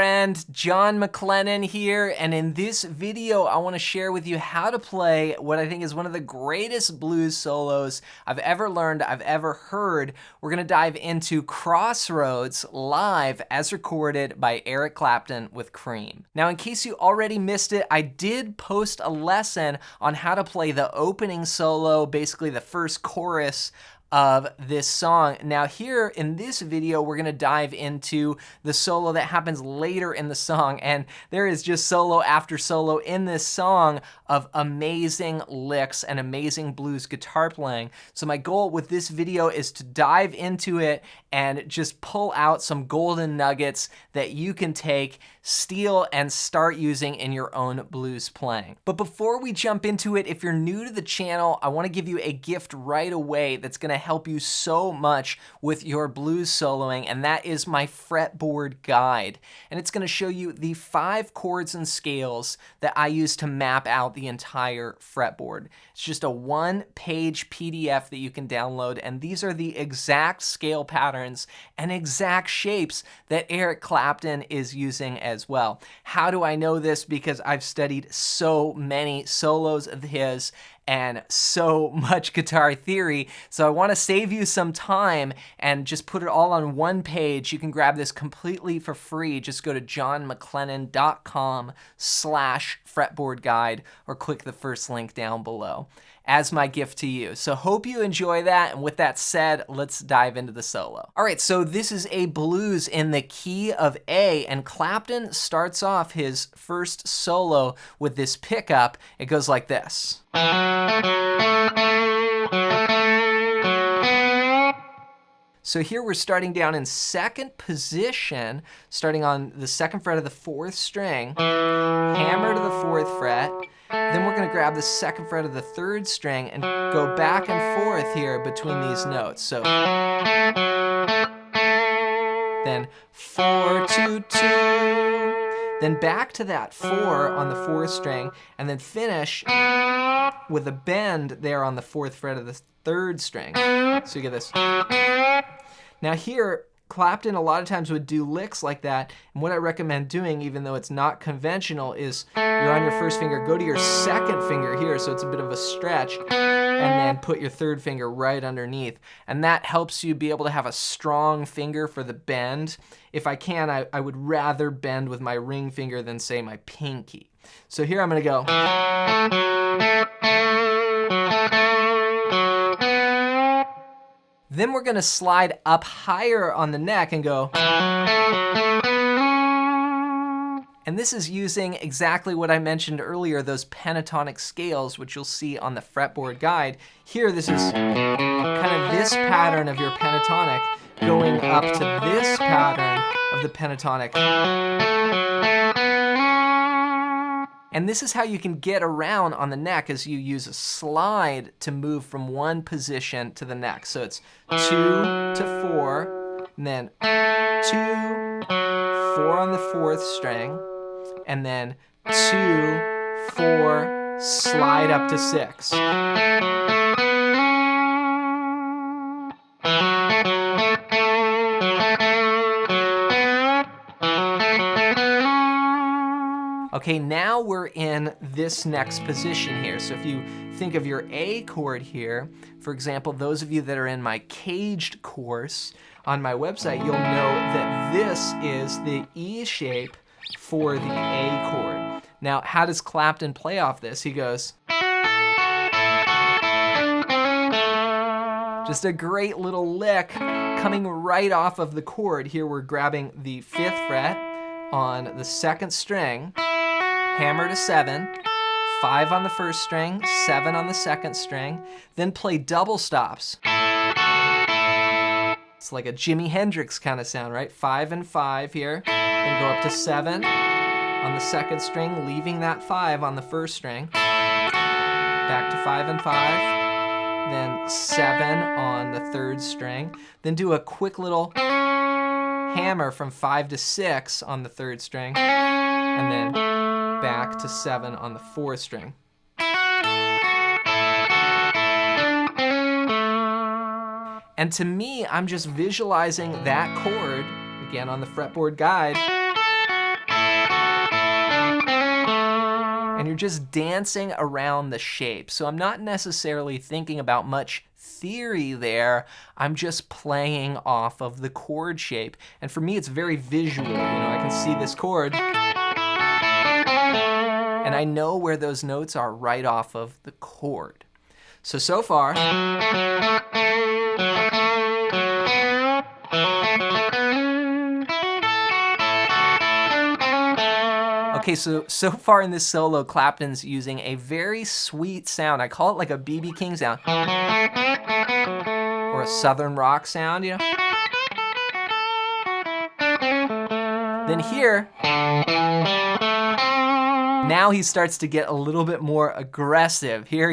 friend, John McLennan here, and in this video I want to share with you how to play what I think is one of the greatest blues solos I've ever learned, I've ever heard. We're going to dive into Crossroads live as recorded by Eric Clapton with Cream. Now, in case you already missed it, I did post a lesson on how to play the opening solo, basically the first chorus of this song. Now here in this video, we're gonna dive into the solo that happens later in the song, and there is just solo after solo in this song of amazing licks and amazing blues guitar playing. So my goal with this video is to dive into it and just pull out some golden nuggets that you can take, steal, and start using in your own blues playing. But before we jump into it, if you're new to the channel, I wanna give you a gift right away that's gonna help you so much with your blues soloing, and that is my fretboard guide. And it's gonna show you the 5 chords and scales that I use to map out the entire fretboard. It's just a 1-page PDF that you can download, and these are the exact scale patterns and exact shapes that Eric Clapton is using as well. How do I know this? Because I've studied so many solos of his and so much guitar theory, so I want to save you some time and just put it all on one page. You can grab this completely for free. Just go to johnmclennan.com/fretboard guide or click the first link down below as my gift to you. So hope you enjoy that, and with that said, let's dive into the solo. All right, so this is a blues in the key of A, and Clapton starts off his first solo with this pickup. It goes like this. So here we're starting down in 2nd position, starting on the 2nd fret of the 4th string, hammer to the 4th fret, then we're gonna grab the 2nd fret of the 3rd string and go back and forth here between these notes. So then 4, 2, 2, then back to that 4 on the 4th string, and then finish with a bend there on the 4th fret of the 3rd string. So you get this. Now here, Clapton a lot of times would do licks like that, and what I recommend doing, even though it's not conventional, is you're on your 1st finger, go to your 2nd finger here, so it's a bit of a stretch, and then put your 3rd finger right underneath. And that helps you be able to have a strong finger for the bend. If I can, I would rather bend with my ring finger than, say, my pinky. So here I'm gonna go. Then we're gonna slide up higher on the neck and go. And this is using exactly what I mentioned earlier, those pentatonic scales, which you'll see on the fretboard guide. Here, this is kind of this pattern of your pentatonic going up to this pattern of the pentatonic. And this is how you can get around on the neck, as you use a slide to move from one position to the next. So it's 2 to 4, and then 2, 4 on the 4th string, and then 2, 4, slide up to 6. Okay, now we're in this next position here. So if you think of your A chord here, for example, those of you that are in my caged course on my website, you'll know that this is the E shape for the A chord. Now, how does Clapton play off this? He goes. Just a great little lick coming right off of the chord. Here we're grabbing the 5th fret on the 2nd string, hammer to 7, 5 on the 1st string, 7 on the 2nd string, then play double stops. It's like a Jimi Hendrix kind of sound, right? 5 and 5 here, then go up to 7 on the 2nd string, leaving that 5 on the 1st string, back to 5 and 5, then 7 on the 3rd string, then do a quick little hammer from 5 to 6 on the 3rd string, and then back to 7 on the 4th string. And to me, I'm just visualizing that chord, again on the fretboard guide, and you're just dancing around the shape. So I'm not necessarily thinking about much theory there. I'm just playing off of the chord shape. And for me, it's very visual. You know, I can see this chord, and I know where those notes are right off of the chord. So far, okay, so far in this solo, Clapton's using a very sweet sound. I call it like a B.B. King sound, or a Southern rock sound, you know? Then here, now he starts to get a little bit more aggressive. Here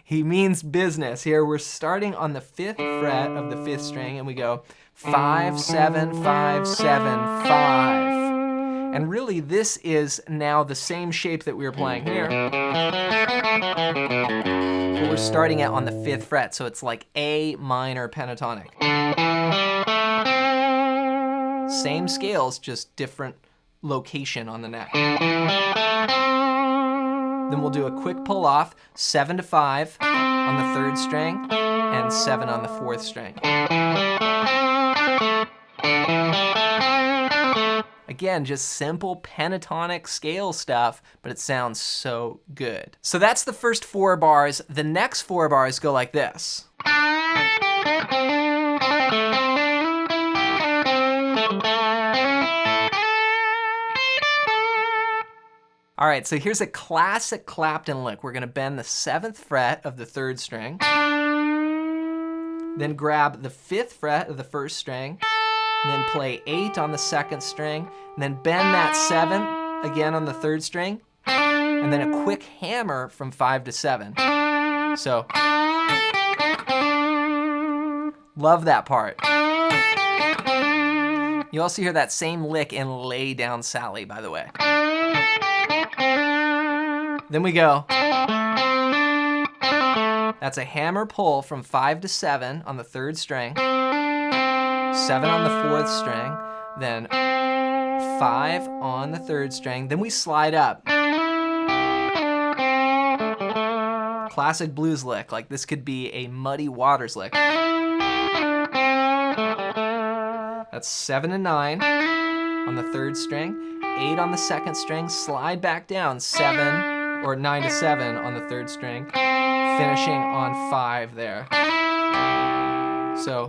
he means business. Here we're starting on the 5th fret of the 5th string, and we go 5, 7, 5, 7, 5. And really, this is now the same shape that we were playing here. But we're starting it on the 5th fret, so it's like A minor pentatonic. Same scales, just different location on the neck. Then we'll do a quick pull off, 7 to 5 on the 3rd string, and 7 on the 4th string. Again, just simple pentatonic scale stuff, but it sounds so good. So that's the first 4 bars. The next 4 bars go like this. All right, so here's a classic Clapton lick. We're gonna bend the 7th fret of the 3rd string, then grab the 5th fret of the 1st string, and then play 8 on the 2nd string, and then bend that 7 again on the 3rd string, and then a quick hammer from 5 to 7. So, love that part. You also hear that same lick in Lay Down Sally, by the way. Then we go. That's a hammer pull from 5 to 7 on the 3rd string, 7 on the 4th string, then 5 on the 3rd string, then we slide up. Classic blues lick, like this could be a Muddy Waters lick. That's 7 and 9 on the 3rd string, 8 on the 2nd string, slide back down, 7 or 9 to 7 on the 3rd string, finishing on 5 there. So,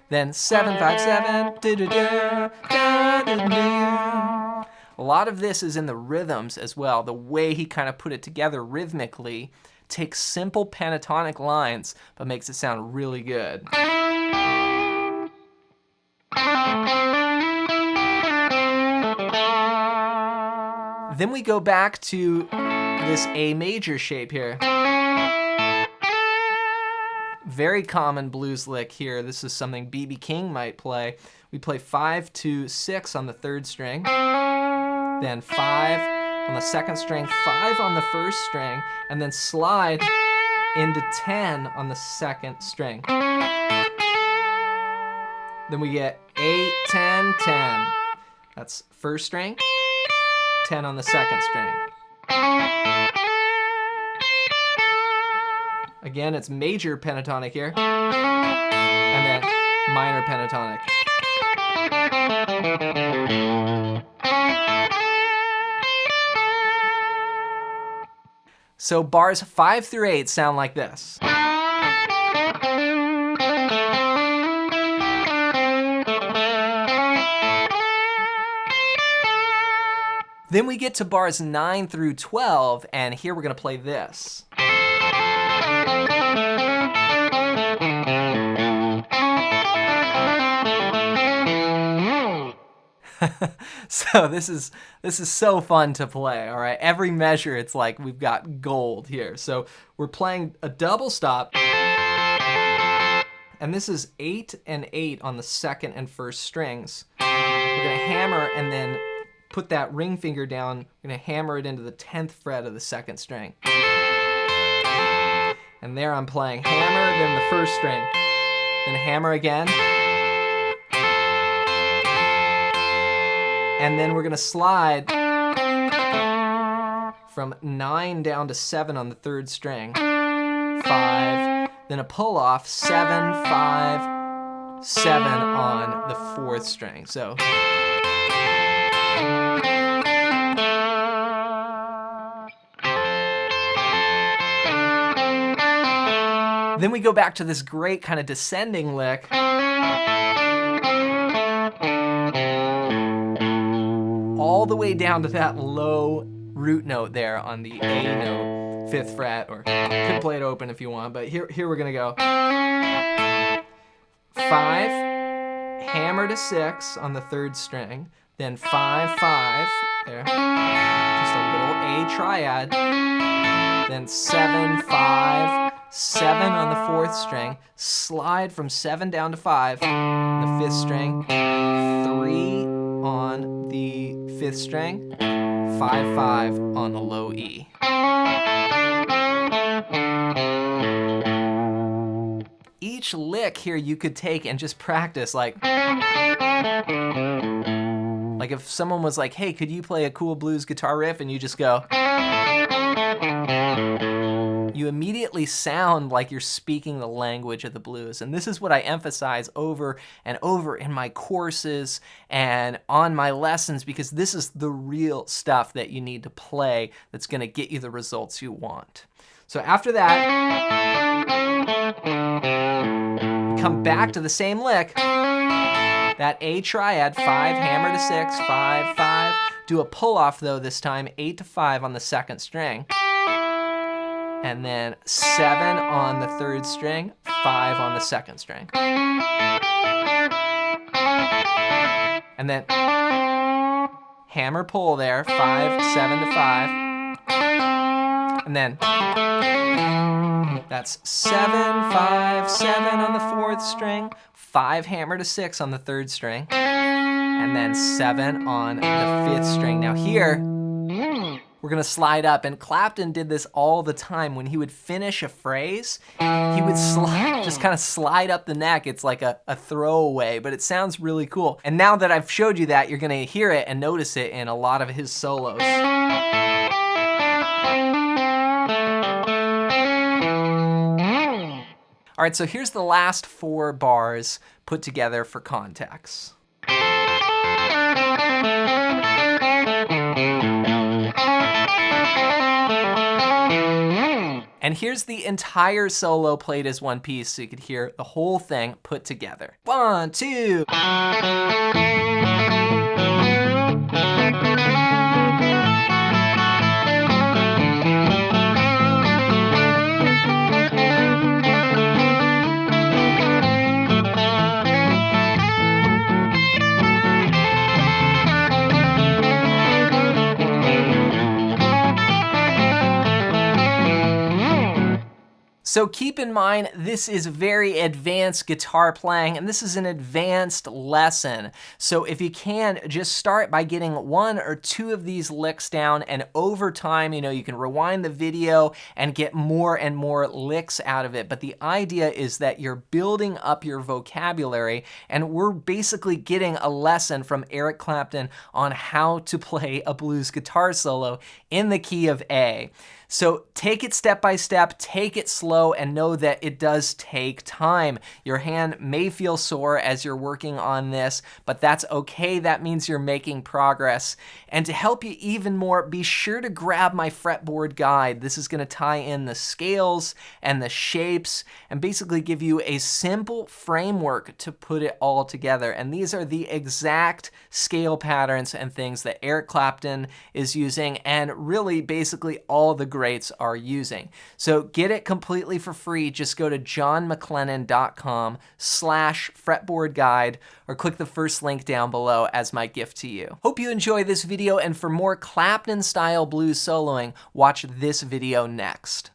then 7, 5, 7, da-da-da, da-da-da. A lot of this is in the rhythms as well. The way he kind of put it together rhythmically takes simple pentatonic lines, but makes it sound really good. Then we go back to this A major shape here. Very common blues lick here. This is something B.B. King might play. We play 5 to 6 on the 3rd string, then 5 on the 2nd string, 5 on the 1st string, and then slide into 10 on the 2nd string. Then we get 8, 10, 10. That's 1st string, 10 on the 2nd string. Again, it's major pentatonic here, and then minor pentatonic. So bars 5 through 8 sound like this. Then we get to bars 9 through 12, and here we're gonna play this. So this is so fun to play, all right? Every measure, it's like we've got gold here. So we're playing a double stop, and this is 8 and 8 on the 2nd and 1st strings. We're gonna hammer and then put that ring finger down. We're gonna hammer it into the 10th fret of the 2nd string. And there I'm playing hammer, then the 1st string, then hammer again. And then we're gonna slide from 9 down to 7 on the 3rd string. 5, then a pull off, 7, 5, 7 on the 4th string. So. Then we go back to this great kind of descending lick. All the way down to that low root note there on the A note, 5th fret, or you could play it open if you want, but here we're gonna go. 5, hammer to 6 on the 3rd string, then 5, 5, there, just a little A triad, then 7, 5, 7 on the 4th string, slide from 7 down to 5 on the 5th string, 3 on the 5th string, 5, 5 on the low E. Each lick here you could take and just practice, like if someone was like, hey, could you play a cool blues guitar riff? And you just go, you immediately sound like you're speaking the language of the blues. And this is what I emphasize over and over in my courses and on my lessons, because this is the real stuff that you need to play that's gonna get you the results you want. So after that, come back to the same lick, that A triad, 5, hammer to 6, 5, 5. Do a pull off though this time, 8 to 5 on the 2nd string. And then 7 on the 3rd string, 5 on the 2nd string. And then hammer pull there, 5, 7 to 5. And then that's 7, 5, 7 on the 4th string, 5 hammer to 6 on the 3rd string, and then 7 on the 5th string. Now here, we're gonna slide up, and Clapton did this all the time. When he would finish a phrase, he would just kind of slide up the neck. It's like a throwaway, but it sounds really cool. And now that I've showed you that, you're gonna hear it and notice it in a lot of his solos. All right, so here's the last 4 bars put together for context. And here's the entire solo played as one piece, so you could hear the whole thing put together. 1, 2. So keep in mind, this is very advanced guitar playing, and this is an advanced lesson. So if you can, just start by getting 1 or 2 of these licks down, and over time, you can rewind the video and get more and more licks out of it. But the idea is that you're building up your vocabulary, and we're basically getting a lesson from Eric Clapton on how to play a blues guitar solo in the key of A. So take it step by step, take it slow, and know that it does take time. Your hand may feel sore as you're working on this, but that's okay. That means you're making progress. And to help you even more, be sure to grab my fretboard guide. This is going to tie in the scales and the shapes and basically give you a simple framework to put it all together. And these are the exact scale patterns and things that Eric Clapton is using, and really basically all the greats are using. So get it completely for free. Just go to johnmclennan.com/fretboard guide or click the first link down below as my gift to you. Hope you enjoy this video, and for more Clapton style blues soloing, watch this video next.